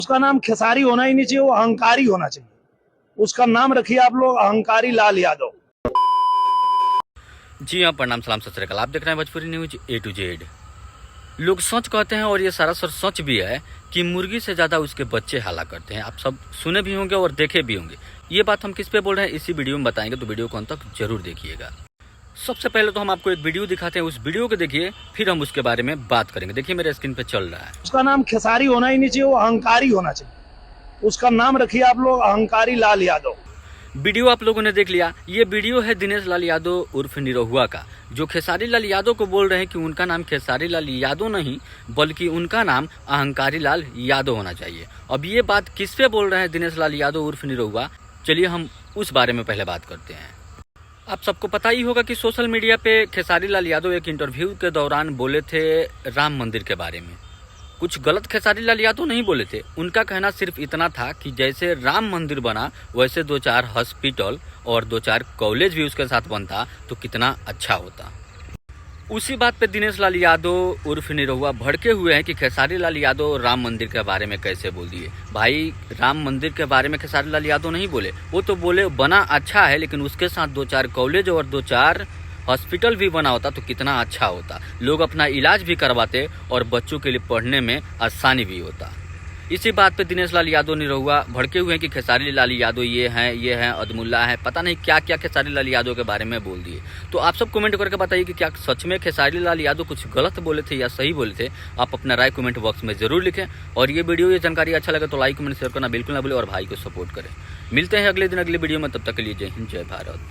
उसका नाम खेसारी होना ही नहीं चाहिए, वो अहंकारी होना चाहिए। उसका नाम रखिए आप लोग अहंकारी लाल यादव। जी हाँ, प्रणाम सलाम सत श्री अकाल। आप देख रहे हैं Bhojpuri news A to Z। लोग सच कहते हैं और ये सारा सच भी है कि मुर्गी से ज़्यादा उसके बच्चे हाला करते हैं। आप सब सुने भी होंगे और देखे भी होंगे। ये बात हम किस पे बोल रहे हैं इसी वीडियो में बताएंगे, तो वीडियो को अंत तक जरूर देखिएगा। सबसे पहले तो हम आपको एक वीडियो दिखाते हैं, उस वीडियो को देखिए, फिर हम उसके बारे में बात करेंगे। देखिए मेरे स्क्रीन पे चल रहा है। उसका नाम खेसारी होना ही नहीं चाहिए, वो अहंकारी होना चाहिए। उसका नाम रखिए आप लोग अहंकारी लाल यादव। वीडियो आप लोगों ने देख लिया। ये वीडियो है दिनेश लाल यादव उर्फ निरहुआ का, जो खेसारी लाल यादव को बोल रहे हैं कि उनका नाम खेसारी लाल यादव नहीं बल्कि उनका नाम अहंकारी लाल यादव होना चाहिए। अब ये बात किस पे बोल रहे हैं दिनेश लाल यादव उर्फ निरहुआ, चलिए हम उस बारे में पहले बात करते हैं। आप सबको पता ही होगा कि सोशल मीडिया पे खेसारी लाल यादव एक इंटरव्यू के दौरान बोले थे राम मंदिर के बारे में। कुछ गलत खेसारी लाल यादव नहीं बोले थे। उनका कहना सिर्फ इतना था कि जैसे राम मंदिर बना वैसे 2-4 हॉस्पिटल और 2-4 कॉलेज भी उसके साथ बनता तो कितना अच्छा होता। उसी बात पे दिनेश लाल यादव उर्फ निरहुआ भड़के हुए हैं कि खेसारी लाल यादव राम मंदिर के बारे में कैसे बोल दिए। भाई, राम मंदिर के बारे में खेसारी लाल यादव नहीं बोले, वो तो बोले बना अच्छा है, लेकिन उसके साथ 2-4 कॉलेज और 2-4 हॉस्पिटल भी बना होता तो कितना अच्छा होता। लोग अपना इलाज भी करवाते और बच्चों के लिए पढ़ने में आसानी भी होता। इसी बात पे दिनेश लाल यादव निरहुआ भड़के हुए हैं कि खेसारी लाल यादव ये हैं अदमुल्ला है, पता नहीं क्या क्या खेसारी लाल यादव के बारे में बोल दिए। तो आप सब कमेंट करके बताइए कि क्या सच में खेसारी लाल यादव कुछ गलत बोले थे या सही बोले थे। आप अपना राय कमेंट बॉक्स में जरूर लिखें। और ये वीडियो, ये जानकारी अच्छा लगे तो लाइक कमेंट शेयर करना बिल्कुल ना भूलें और भाई को सपोर्ट करें। मिलते हैं अगले दिन अगले वीडियो में, तब तक के लिए जय हिंद जय भारत।